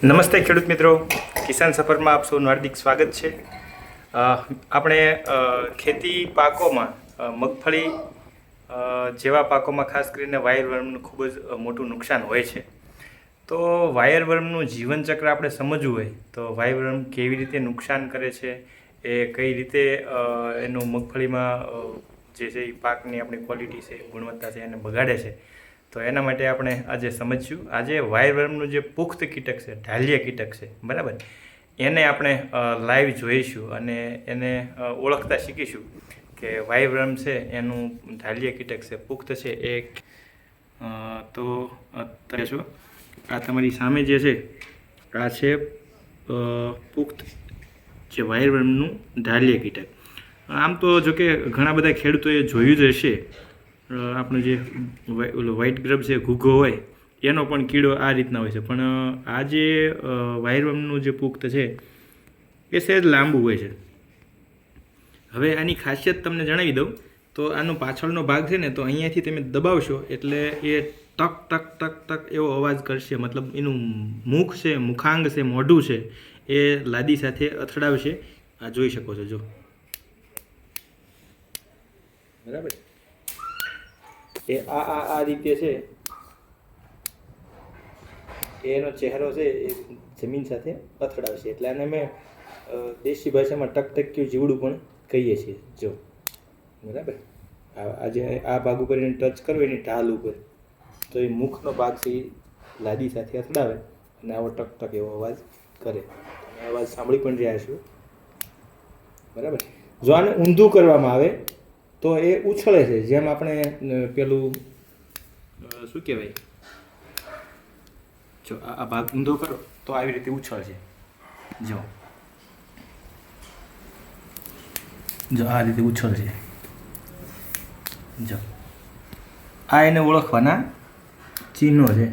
નમસ્તે ખેડૂત મિત્રો, કિસાન સફરમાં આપ સૌનું હાર્દિક સ્વાગત છે। આપણે ખેતી પાકોમાં મગફળી જેવા પાકોમાં ખાસ કરીને વાયરવર્મનું ખૂબ જ મોટું નુકસાન હોય છે। તો વાયરવર્મનું જીવનચક્ર આપણે સમજવું હોય તો વાયરવર્મ કેવી રીતે નુકસાન કરે છે, એ કઈ રીતે એનું મગફળીમાં જે છે એ પાકની આપણી ક્વોલિટી છે, ગુણવત્તા છે એને બગાડે છે, તો એના માટે આપણે આજે સમજીશું। આજે વાયરવર્મનું જે પુખ્ત કીટક છે, ઢાલિયા કીટક છે, બરાબર, એને આપણે લાઈવ જોઈશું અને એને ઓળખતા શીખીશું કે વાયરવર્મ છે એનું ઢાલિયા કીટક છે, પુખ્ત છે એ તો અત્યારે જો આ તમારી સામે જે છે આ છે પુખ્ત જે વાયરવર્મનું ઢાલિયા કીટક। આમ તો જો કે ઘણા બધા ખેડૂતોએ જોયું જ હશે, આપણો જે ઓલો વ્હાઇટ ગ્રબ છે, ઘૂઘો હોય, એનો પણ કીડો આ રીતના હોય છે, પણ આ જે વાયરવર્મનું જે પુખ્ત છે એ સહેજ લાંબુ હોય છે। હવે આની ખાસિયત તમને જણાવી દઉં તો આનો પાછળનો ભાગ છે ને, તો અહીંયાથી તમે દબાવશો એટલે એ ટક ટક ટક ટક એવો અવાજ કરશે, મતલબ એનું મુખ છે, મુખાંગ છે, મોઢું છે એ લાદી સાથે અથડાવશે। આ જોઈ શકો છો, જો બરાબર, એ આ રીતે છે, એનો ચહેરો છે એ જમીન સાથે અથડાવશે, એટલે આને અમે દેશી ભાષામાં ટકટક્યું જીવડું પણ કહીએ છીએ। જો બરાબર, આજે આ ભાગ ઉપર એને ટચ કરો એની ઢાલ ઉપર, તો એ મુખનો ભાગ છે એ લાદી સાથે અથડાવે અને આવો ટક એવો અવાજ કરે। તમે અવાજ સાંભળી પણ રહ્યા છો, બરાબર। જો આને ઊંધું કરવામાં આવે તો એ ઉછળે છે, જેમ આપણે પેલું શું કહેવાય, જો આ ભાગ ઊંધો કરો તો આવી રીતે ઉછળશે, જો જો આ રીતે ઉછળશે, જો આ એને ઓળખવાના ચિહ્નો છે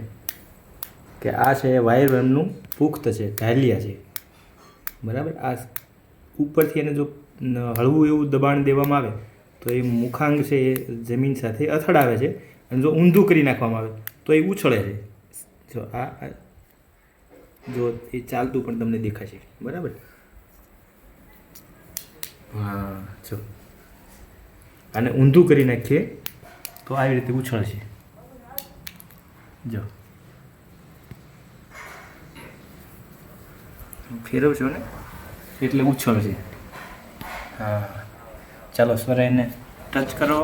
કે આ છે વાયરવર્મનું પુખ્ત છે, ઢાલિયા છે, બરાબર। આ ઉપરથી એને જો હળવું એવું દબાણ દેવામાં આવે તો એ મુખાંગ છે એ જમીન સાથે અથડાવે છે, અને જો ઊંધું કરી નાખવામાં આવે તો એ ઉછળે છે। જો આ જો એ ચાલતું પણ તમને દેખાશે, બરાબર। હા, જો આને ઊંધું કરી નાખીએ તો આવી રીતે ઉછળશે, જો ફેરવશો ને એટલે ઉછળશે। હા, ચાલો સ્વરા એને ટચ કરો।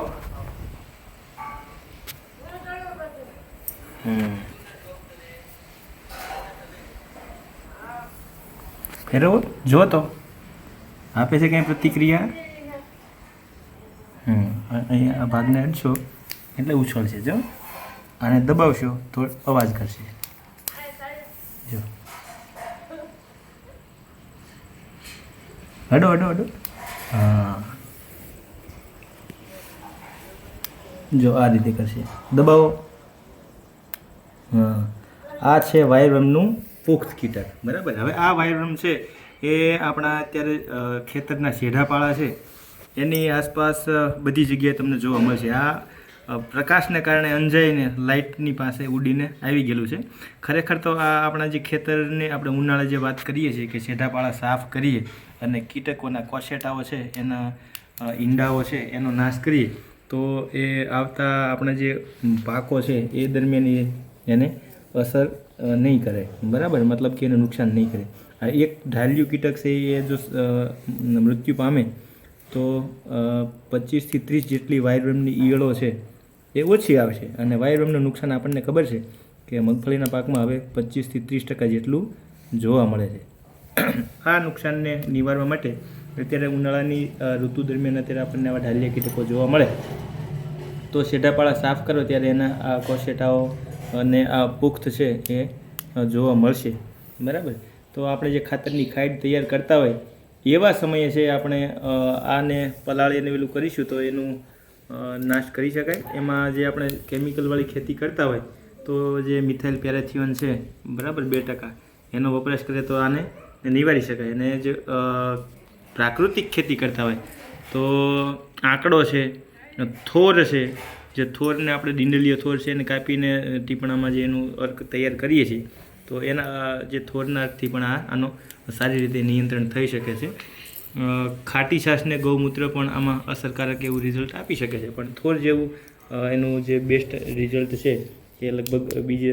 ફેરવો, જો તો આપે છે કંઈ પ્રતિક્રિયા। અહીંયા આ ભાગને અડશો એટલે ઉછળશે, જો આને દબાવશો તો અવાજ કરશે, જો હડો હડો હડો, હા, જો આ રીતે કરશે, દબાવો। હા, આ છે વાયરવર્મનું પુખ્ત કીટક, બરાબર। હવે આ વાયરવર્મ છે એ આપણા અત્યારે ખેતરના શેઢાપાળા છે એની આસપાસ બધી જગ્યાએ તમને જોવા મળશે। આ પ્રકાશને કારણે અંજાઈને લાઇટની પાસે ઉડીને આવી ગયેલું છે। ખરેખર તો આ આપણા જે ખેતરને આપણે ઉનાળે જે વાત કરીએ છીએ કે શેઢાપાળા સાફ કરીએ અને કીટકોના કોશેટાઓ છે, એના ઈંડાઓ છે એનો નાશ કરીએ તો એ આવતા આપણા જે પાકો છે એ દરમિયાન એને અસર નહીં કરે, બરાબર, મતલબ કે એને નુકસાન નહીં કરે। આ એક ઢાલિયું કીટક છે એ જો મૃત્યુ પામે તો 25 થી 30 જેટલી વાયરવર્મની ઈયળો છે એ ઓછી આવશે, અને વાયરવર્મનું નુકસાન આપણને ખબર છે કે મગફળીના પાકમાં હવે 25 થી 30% જેટલું જોવા મળે છે। આ નુકસાનને નિવારવા માટે અત્યારે ઉનાળાની ઋતુ દરમિયાન અત્યારે આપણને આવા ઢાલિયા કીટકો જોવા મળે તો શેઢાપાળા સાફ કરો ત્યારે એના આ કોશેટાઓ અને આ પુખ્ત છે એ જોવા મળશે, બરાબર। તો આપણે જે ખાતરની ખાઈડ તૈયાર કરતા હોય એવા સમયે છે આપણે આને પલાળીને પેલું કરીશું તો એનું નાશ કરી શકાય। એમાં જે આપણે કેમિકલવાળી ખેતી કરતા હોય તો જે મિથાઇલ પેરાથિયોન છે, બરાબર, 2%, એનો વપરાશ કરે તો આને નિવારી શકાય। અને જે પ્રાકૃતિક ખેતી કરતા હોય તો આંકડો છે, થોર છે, જે થોરને આપણે ડીંડલીય થોર છે એને કાપીને ટીપણામાં જે એનું અર્ક તૈયાર કરીએ છીએ તો એના જે થોરનારથી પણ આનો સારી રીતે નિયંત્રણ થઈ શકે છે. ખાટી છાશને ગૌમૂત્ર પણ આમાં અસરકારક એવું રિઝલ્ટ આપી શકે છે, પણ થોર જેવું એનું જે બેસ્ટ રિઝલ્ટ છે એ લગભગ બીજે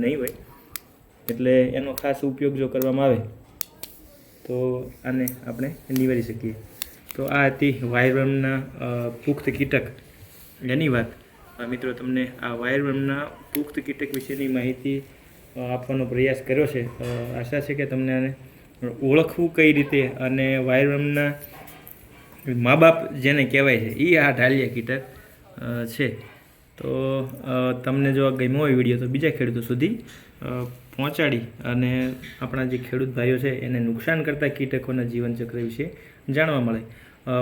નહીં હોય. એટલે એનો ખાસ ઉપયોગ જો કરવામાં આવે તો આને આપણે નિવારી શકીએ. તો આ હતી વાયરવર્મના પુખ્ત કીટક એની વાત. મિત્રો, તમને આ વાયરવર્મના પુખ્ત કીટક વિશેની માહિતી આપવાનો પ્રયાસ કર્યો છે. આશા છે કે તમને આને ઓળખવું કઈ રીતે અને વાયરવર્મના મા બાપ જેને કહેવાય છે એ આ ઢાલિયા કીટક છે. તો તમને જો ગમ્યો હોય વિડીયો તો બીજા ખેડૂતો સુધી પહોંચાડી અને આપણા જે ખેડૂત ભાઈઓ છે એને નુકસાન કરતા કીટકોના જીવનચક્ર વિશે જાણવા મળે.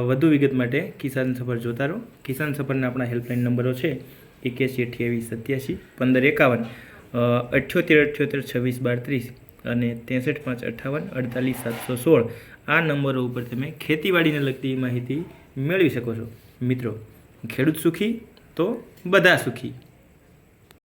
વધુ વિગત માટે કિસાન સફર જોતા રહો. કિસાન સફરના આપણા હેલ્પલાઇન નંબરો છે 8128871551, 7878261230 અને 63585848 આ નંબરો ઉપર તમે ખેતીવાડીને લગતી માહિતી મેળવી શકો છો. મિત્રો, ખેડૂત સુખી તો બધા સુખી.